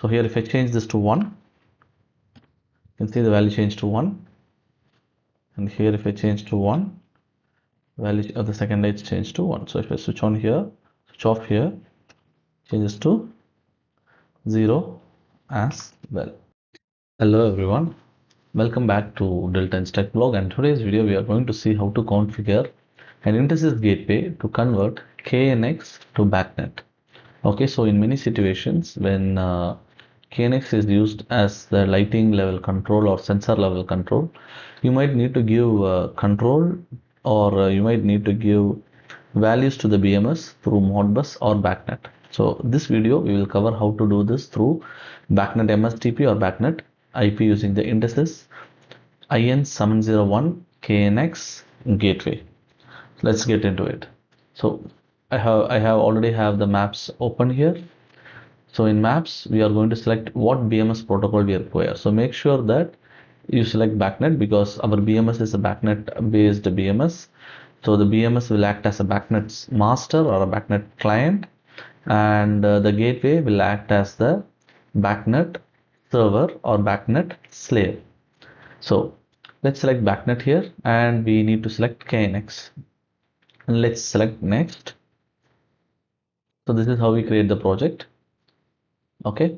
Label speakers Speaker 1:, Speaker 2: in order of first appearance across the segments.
Speaker 1: So here if I change this to 1, you can see the value changed to 1, and here if I change to 1, value of the second light changed to 1. So if I switch on here, switch off here, changes to 0 as well. Hello everyone, welcome back to Delta's Tech Blog, and today's video we are going to see how to configure an Intesis gateway to convert KNX to BACnet. Okay, so in many situations when KNX is used as the lighting level control or sensor level control, you might need to give control or you might need to give values to the BMS through Modbus or BACnet. So this video we will cover how to do this through BACnet MSTP or BACnet IP using the Intesis IN701KNX Gateway. Let's get into it. So I have already have the maps open here. So in maps we are going to select what BMS protocol we require. So make sure that you select BACnet because our BMS is a BACnet based BMS. So the BMS will act as a BACnet master or a BACnet client, and the gateway will act as the BACnet server or BACnet slave. So let's select BACnet here, and we need to select KNX, and let's select next. So this is how we create the project. Okay,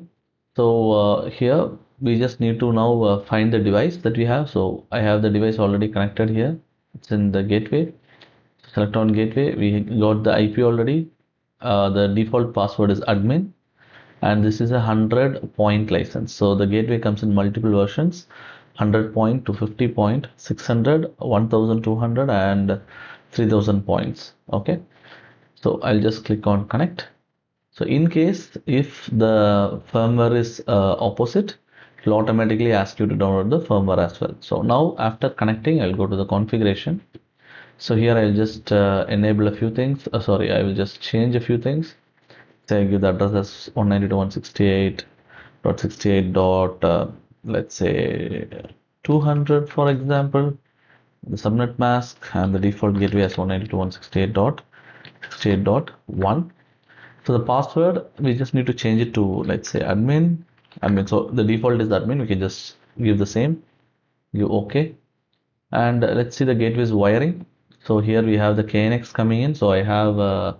Speaker 1: so here we just need to now find the device that we have. So I have the device already connected here, it's in the gateway. Select on gateway, we got the IP already. The default password is admin, and this is a 100-point license. So the gateway comes in multiple versions: 100 point to 50 point, 600, 1200 and 3000 points. Okay, so I'll just click on connect. So in case if the firmware is opposite, it will automatically ask you to download the firmware as well. So now after connecting, I'll go to the configuration. So here I'll just enable a few things. I will just change a few things. Say I give the address as 192.168.68. Let's say 200 for example. The subnet mask and the default gateway as 192.168.68.1. So the password we just need to change it to, let's say, admin. So the default is admin. We can just give the same. Give OK. And let's see the gateway's wiring. So here we have the KNX coming in. So I have an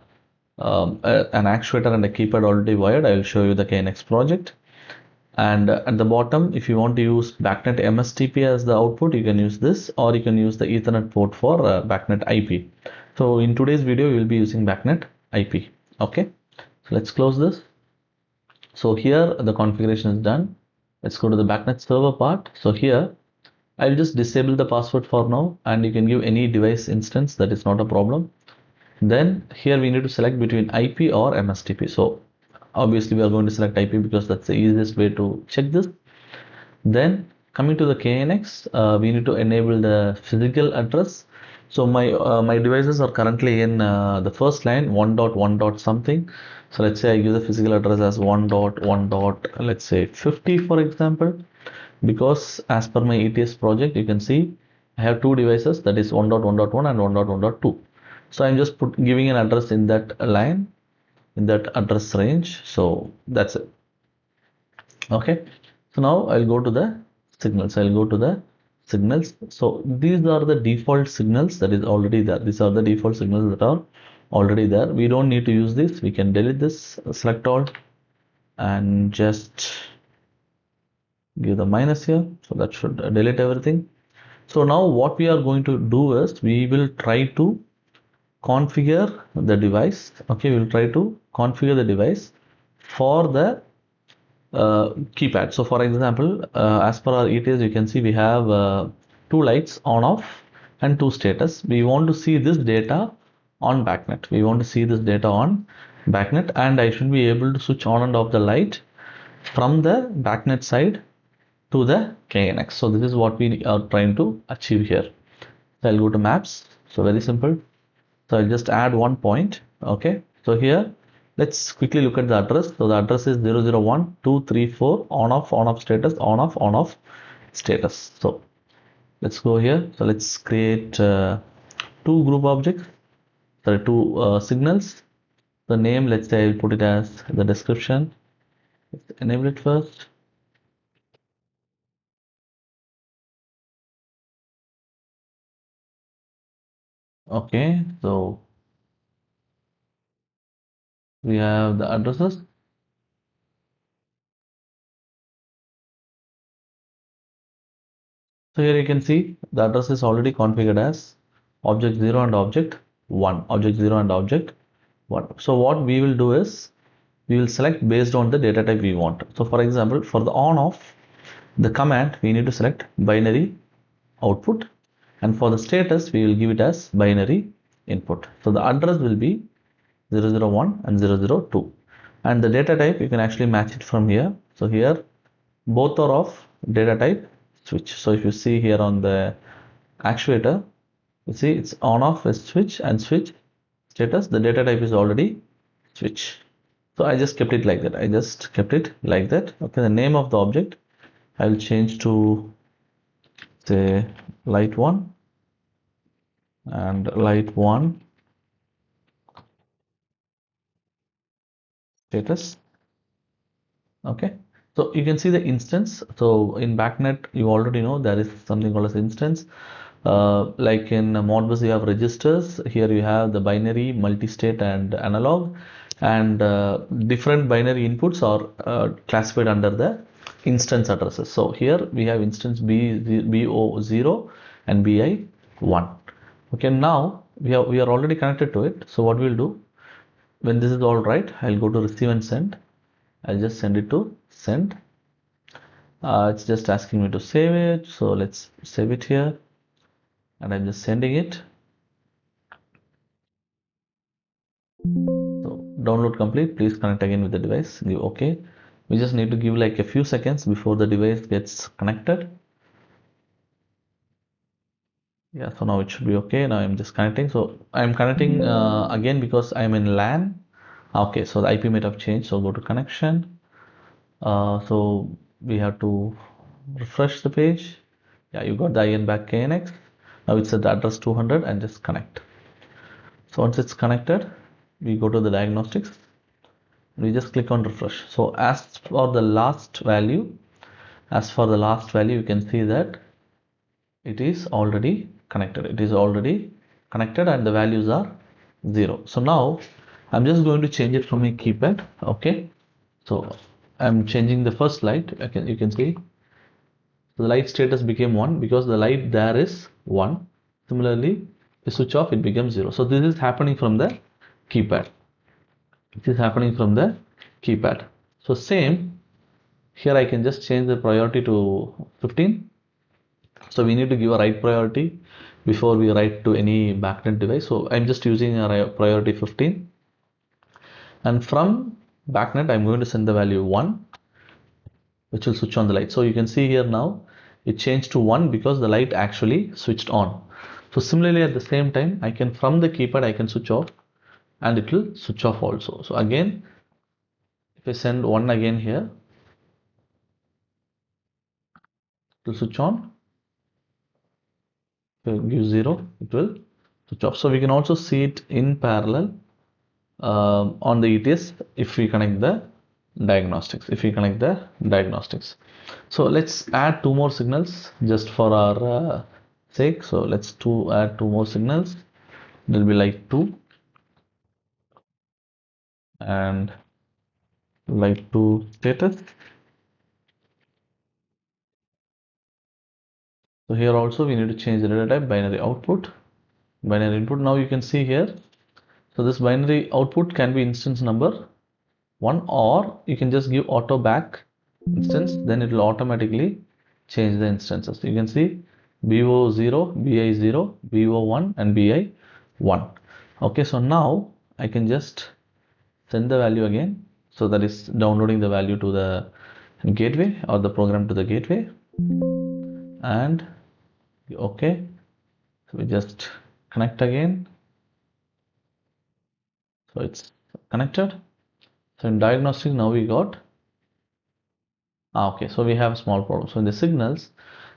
Speaker 1: actuator and a keypad already wired. I will show you the KNX project. And at the bottom, if you want to use BACnet MSTP as the output, you can use this, or you can use the Ethernet port for BACnet IP. So in today's video, we will be using BACnet IP. Okay, so let's close this. So here the configuration is done. Let's go to the BACnet server part. So here I'll just disable the password for now, and you can give any device instance, that is not a problem. Then here we need to select between IP or MSTP. So obviously we are going to select IP because that's the easiest way to check this. Then coming to the KNX, we need to enable the physical address. So my devices are currently in the first line 1.1. something. So let's say I give the physical address as 1.1. let's say 50 for example, because as per my ETS project you can see I have two devices, that is 1.1.1 and 1.1.2. So I'm just giving an address in that line, in that address range. So that's it. Okay, so now I'll go to the signals. So these are the default signals that is already there. These are the default signals that are already there. We don't need to use this. We can delete this, select all, and just give the minus here. So that should delete everything. So now what we are going to do is we will try to configure the device. Okay, we will try to configure the device for the keypad. So for example, as per our ETS, you can see we have two lights on off and two status. We want to see this data on BACnet. And I should be able to switch on and off the light from the BACnet side to the KNX. So this is what we are trying to achieve here. So I'll go to maps. So very simple. So I'll just add 1 point. Okay, so here let's quickly look at the address. So the address is 001.234 on off status, on off status. So let's go here. So let's create two group objects, two signals. The name, let's say I'll put it as the description, Let's enable it first. Okay, so we have the addresses. So here you can see the address is already configured as object 0 and object 1, object 0 and object 1. So what we will do is we will select based on the data type we want. So for example, for the on off, the command we need to select binary output, and for the status we will give it as binary input. So the address will be 001 and 002, and the data type you can actually match it from here. So here both are of data type switch. So if you see here on the actuator, you see it's on off is switch, and switch status, the data type is already switch. So I just kept it like that. I just kept it like that. Okay, the name of the object I will change to say light 1 and light 1 status. Okay, so you can see the instance. So in BACnet you already know there is something called as instance. Like in Modbus you have registers. Here you have the binary, multi-state and analog, and different binary inputs are classified under the instance addresses. So here we have instance BO0 and BI1. Okay, now we are already connected to it. So what we'll do, when this is all right, I'll go to receive and send. I'll just send it to send. It's just asking me to save it, so let's save it here, and I'm just sending it. So download complete. Please connect again with the device. Give OK. We just need to give like a few seconds before the device gets connected. Yeah, so now it should be okay. Now I'm just connecting. So I'm connecting again because I'm in LAN. Okay, so the IP might have changed. So go to connection. So we have to refresh the page. Yeah, you got the IN back KNX. Now it's at the address 200 and just connect. So once it's connected, we go to the diagnostics. We just click on refresh. So as for the last value, you can see that it is already connected. It is already connected and the values are 0. So now I'm just going to change it from a keypad. Okay. So I'm changing the first light. You can see the light status became 1 because the light there is 1. Similarly, the switch off, it becomes 0. So this is happening from the keypad. It is happening from the keypad. So same here, I can just change the priority to 15. So we need to give a write priority before we write to any BACnet device. So I'm just using a priority 15, and from BACnet I'm going to send the value 1, which will switch on the light. So you can see here now it changed to 1 because the light actually switched on. So similarly, at the same time, I can from the keypad I can switch off, and it will switch off also. So again, if I send 1 again here, it will switch on. If I give 0, it will switch off. So we can also see it in parallel on the ETS if we connect the diagnostics. So let's add two more signals just for our sake. So let's add two more signals. It will be like 2 and like 2 status. So here also we need to change the data type binary output, binary input. Now you can see here. So this binary output can be instance number 1, or you can just give auto back instance, then it will automatically change the instances. You can see BO0, BI0, BO1 and BI1. Okay, so now I can just send the value again. So that is downloading the value to the gateway or the program to the gateway, and okay, so we just connect again. So it's connected. So in diagnostic now we got okay, so we have a small problem. So in the signals,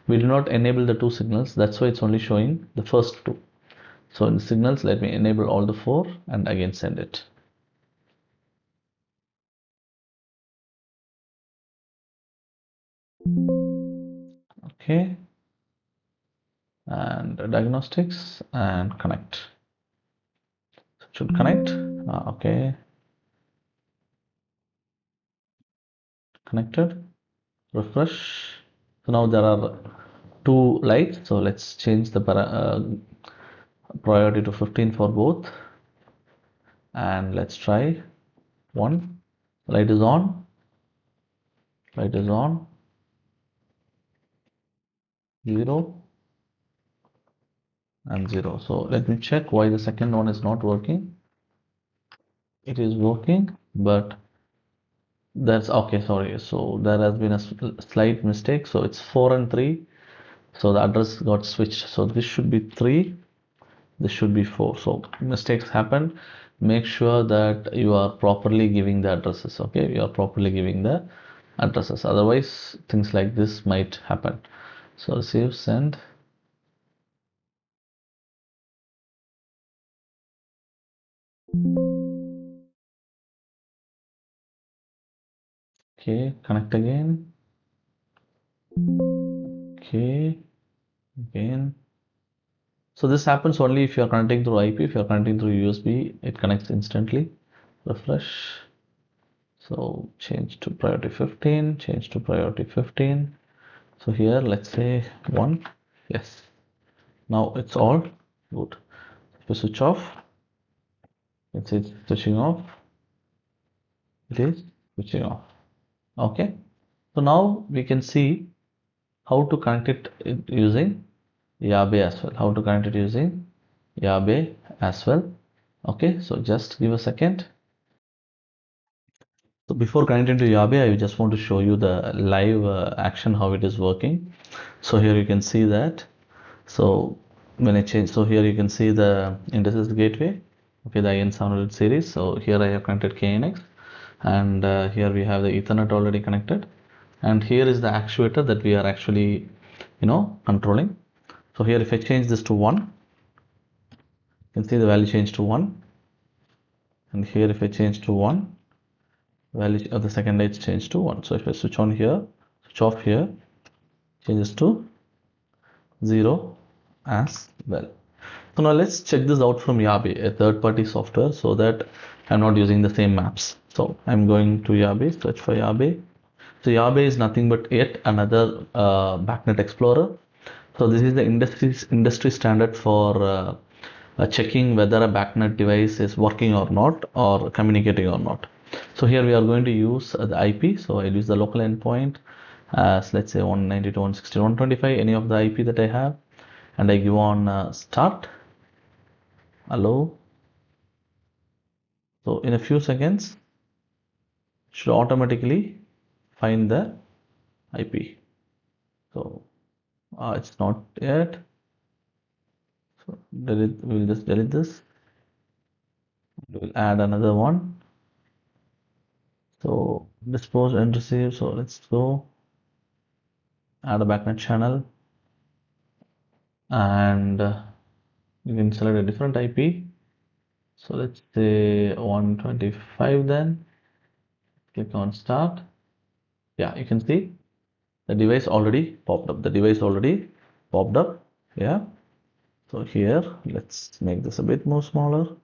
Speaker 1: we do not enable the two signals. That's why it's only showing the first two. So in the signals, let me enable all the 4 and again send it. Okay, and diagnostics and connect. So it should connect. Okay, connected. Refresh. So now there are two lights. So let's change the priority to 15 for both, and let's try one. Light is on. Light is on. 0 and 0. So let me check why the second one is not working. It is working, but that's okay. Sorry. So there has been a slight mistake. So it's 4 and 3. So the address got switched. So this should be 3. This should be 4. So mistakes happen. Make sure that you are properly giving the addresses. Okay, you are properly giving the addresses. Otherwise, things like this might happen. So receive, send. Okay, connect again. Okay, again. So this happens only if you are connecting through IP. If you are connecting through USB, it connects instantly. Refresh. So change to priority 15. Change to priority 15. So here, let's say 1. Yes. Now it's all good. If you switch off, it's switching off. It is switching off. Okay. So now we can see how to connect it using YABE as well. How to connect it using YABE as well. Okay. So just give a second. So before connecting to YABE, I just want to show you the live action how it is working. So here you can see that. So when I change, so here you can see the Intesis Gateway, okay, the IN700 series. So here I have connected KNX, and here we have the Ethernet already connected, and here is the actuator that we are actually, controlling. So here if I change this to 1, you can see the value change to 1, and here if I change to 1, value of the second light change to 1. So if I switch on here, switch off here, changes to 0 as well. So now let's check this out from YABE, a third-party software, so that I'm not using the same maps. So I'm going to YABE, search for YABE. So YABE is nothing but yet another BACnet Explorer. So this is the industry standard for checking whether a BACnet device is working or not, or communicating or not. So here we are going to use the IP. So I'll use the local endpoint as, let's say, 192.168.125, any of the IP that I have, and I give on start, allow. So in a few seconds, it should automatically find the IP. So it's not yet. So delete, we'll just delete this. We'll add another one. So dispose and receive. So let's go add a BACnet channel, and you can select a different IP. So let's say 125 then. Click on start. Yeah, you can see the device already popped up. The device already popped up. Yeah. So here, let's make this a bit more smaller.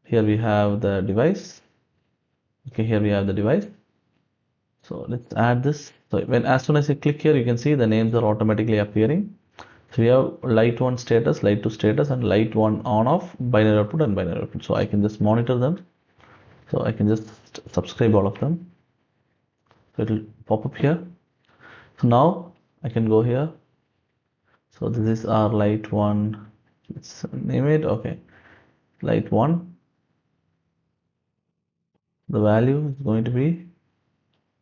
Speaker 1: Here we have the device. Okay, here we have the device. So let's add this. So as soon as I click here, you can see the names are automatically appearing. So we have light 1 status, light 2 status, and light 1 on off, binary output and binary output. So I can just monitor them. So I can just subscribe all of them. So it will pop up here. So now I can go here. So this is our light 1. Let's name it. Okay, light 1. The value is going to be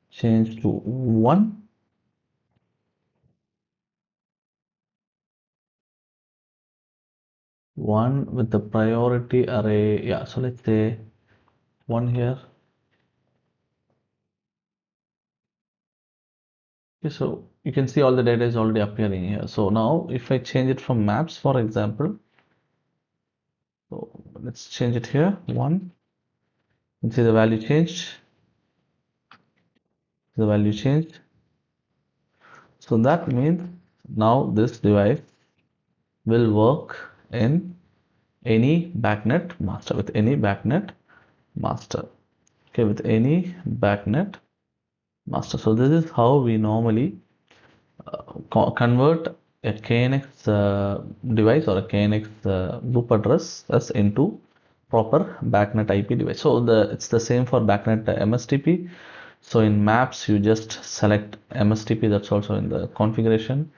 Speaker 1: changed to 1. 1 with the priority array. Yeah, so let's say 1 here. Okay, so you can see all the data is already appearing here. So now if I change it from maps, for example, so let's change it here, 1. You can see the value changed. The value changed. So that means now this device will work in any BACnet master, with any BACnet master. Okay, with any BACnet master. So this is how we normally convert a KNX device or a KNX group address as into proper BACnet IP device. So it's the same for BACnet MSTP. So in maps you just select MSTP, that's also in the configuration.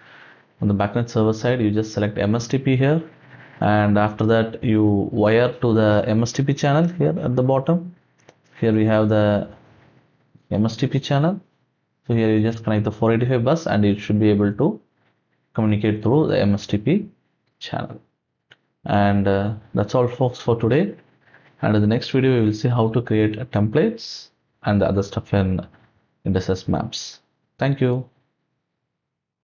Speaker 1: On the BACnet server side you just select MSTP here, and after that you wire to the MSTP channel here at the bottom. Here we have the MSTP channel. So here you just connect the 485 bus and it should be able to communicate through the MSTP channel. And that's all folks for today. And in the next video we will see how to create templates and the other stuff in Intesis MAPS. Thank you.